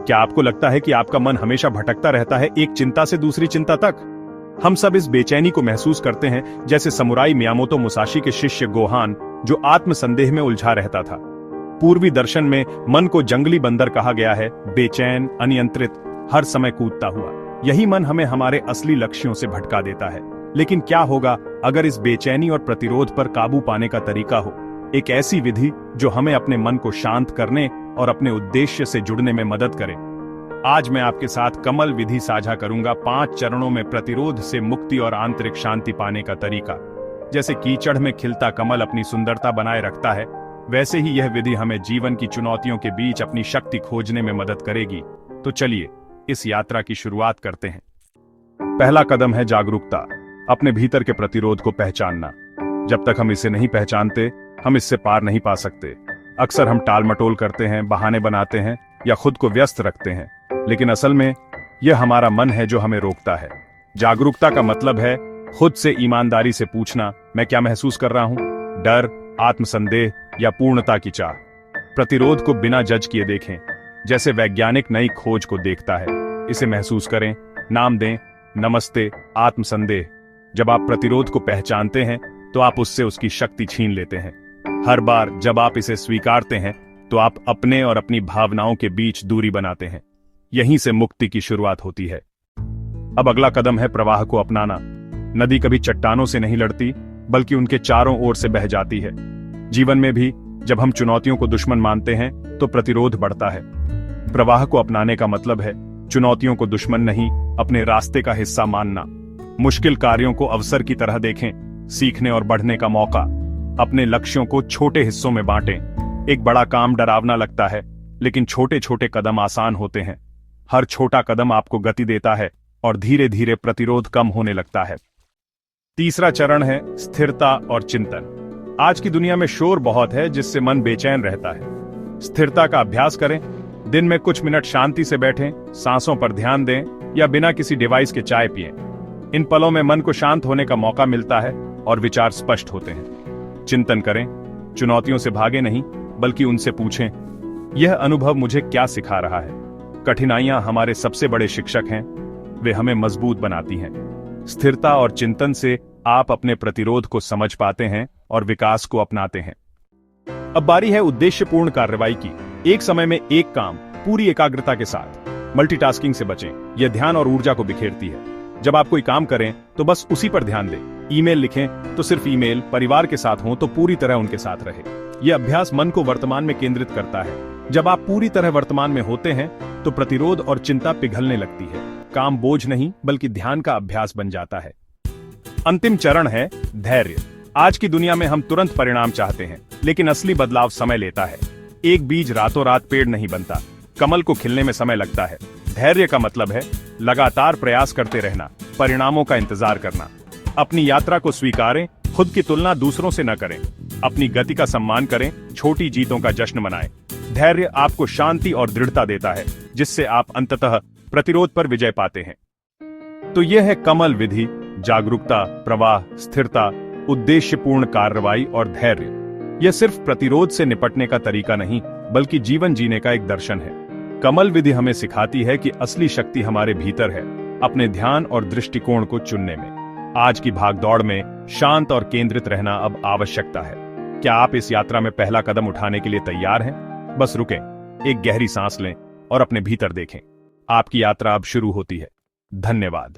क्या आपको लगता है कि आपका मन हमेशा भटकता रहता है, एक चिंता से दूसरी चिंता तक? हम सब इस बेचैनी को महसूस करते हैं, जैसे समुराई मियामोतो मुसाशी के शिष्य गोहान, जो आत्मसंदेह में उलझा रहता था। पूर्वी दर्शन में मन को जंगली बंदर कहा गया है, बेचैन, अनियंत्रित, हर समय कूदता हुआ। यही मन हमें हमारे असली लक्ष्यों से भटका देता है। लेकिन क्या होगा अगर इस बेचैनी और प्रतिरोध पर काबू पाने का तरीका हो, एक ऐसी विधि जो हमें अपने मन को शांत करने और अपने उद्देश्य से जुड़ने में मदद करे? आज मैं आपके साथ कमल विधि साझा करूंगा, 5 चरणों में प्रतिरोध से मुक्ति और आंतरिक शांति पाने का तरीका। जैसे कीचड़ में खिलता कमल अपनी सुंदरता बनाए रखता है, वैसे ही यह विधि हमें जीवन की चुनौतियों के बीच अपनी शक्ति खोजने में मदद करेगी। तो चलिए इस यात्रा की शुरुआत करते हैं। पहला कदम है जागरूकता, अपने भीतर के प्रतिरोध को पहचानना। जब तक हम इसे नहीं पहचानते, हम इससे पार नहीं पा सकते। अक्सर हम टाल मटोल करते हैं, बहाने बनाते हैं या खुद को व्यस्त रखते हैं, लेकिन असल में यह हमारा मन है जो हमें रोकता है। जागरूकता का मतलब है खुद से ईमानदारी से पूछना, मैं क्या महसूस कर रहा हूं? डर, आत्मसंदेह या पूर्णता की चाह। प्रतिरोध को बिना जज किए देखें, जैसे वैज्ञानिक नई खोज को देखता है। इसे महसूस करें, नाम दें, नमस्ते आत्मसंदेह। जब आप प्रतिरोध को पहचानते हैं तो आप उससे उसकी शक्ति छीन लेते हैं। हर बार जब आप इसे स्वीकारते हैं तो आप अपने और अपनी भावनाओं के बीच दूरी बनाते हैं। यहीं से मुक्ति की शुरुआत होती है। अब अगला कदम है प्रवाह को अपनाना। नदी कभी चट्टानों से नहीं लड़ती, बल्कि उनके चारों ओर से बह जाती है। जीवन में भी जब हम चुनौतियों को दुश्मन मानते हैं तो प्रतिरोध बढ़ता है। प्रवाह को अपनाने का मतलब है चुनौतियों को दुश्मन नहीं, अपने रास्ते का हिस्सा मानना। मुश्किल कार्यों को अवसर की तरह देखें, सीखने और बढ़ने का मौका। अपने लक्ष्यों को छोटे हिस्सों में बांटें। एक बड़ा काम डरावना लगता है, लेकिन छोटे छोटे कदम आसान होते हैं। हर छोटा कदम आपको गति देता है और धीरे धीरे प्रतिरोध कम होने लगता है। तीसरा चरण है स्थिरता और चिंतन। आज की दुनिया में शोर बहुत है, जिससे मन बेचैन रहता है। स्थिरता का अभ्यास करें। दिन में कुछ मिनट शांति से बैठें, सांसों पर ध्यान दें या बिना किसी डिवाइस के चाय पिएं। इन पलों में मन को शांत होने का मौका मिलता है और विचार स्पष्ट होते हैं। चिंतन करें, चुनौतियों से भागे नहीं, बल्कि उनसे पूछें, यह अनुभव मुझे क्या सिखा रहा है? कठिनाइयां हमारे सबसे बड़े शिक्षक हैं, वे हमें मजबूत बनाती हैं। स्थिरता और चिंतन से आप अपने प्रतिरोध को समझ पाते हैं और विकास को अपनाते हैं। अब बारी है उद्देश्यपूर्ण कार्रवाई की। एक समय में एक काम पूरी एकाग्रता के साथ। मल्टीटास्किंग से बचें, यह ध्यान और ऊर्जा को बिखेरती है। जब आप कोई काम करें तो बस उसी पर ध्यान दें। ईमेल लिखें तो सिर्फ ईमेल, परिवार के साथ हों तो पूरी तरह उनके साथ रहे। यह अभ्यास मन को वर्तमान में केंद्रित करता है। जब आप पूरी तरह वर्तमान में होते हैं तो प्रतिरोध और चिंता पिघलने लगती है। काम बोझ नहीं, बल्कि ध्यान का अभ्यास बन जाता है। अंतिम चरण है धैर्य। आज की दुनिया में हम तुरंत परिणाम चाहते हैं, लेकिन असली बदलाव समय लेता है। एक बीज रातों रात पेड़ नहीं बनता, कमल को खिलने में समय लगता है। धैर्य का मतलब है लगातार प्रयास करते रहना, परिणामों का इंतजार करना। अपनी यात्रा को स्वीकारें, खुद की तुलना दूसरों से न करें, अपनी गति का सम्मान करें, छोटी जीतों का जश्न मनाएं। धैर्य आपको शांति और दृढ़ता देता है, जिससे आप अंततः प्रतिरोध पर विजय पाते हैं। तो यह है कमल विधि, जागरूकता, प्रवाह, स्थिरता, उद्देश्यपूर्ण कार्रवाई और धैर्य। यह सिर्फ प्रतिरोध से निपटने का तरीका नहीं, बल्कि जीवन जीने का एक दर्शन है। कमल विधि हमें सिखाती है कि असली शक्ति हमारे भीतर है, अपने ध्यान और दृष्टिकोण को चुनने में। आज की भागदौड़ में शांत और केंद्रित रहना अब आवश्यकता है। क्या आप इस यात्रा में पहला कदम उठाने के लिए तैयार हैं? बस रुकें, एक गहरी सांस लें और अपने भीतर देखें। आपकी यात्रा अब शुरू होती है। धन्यवाद।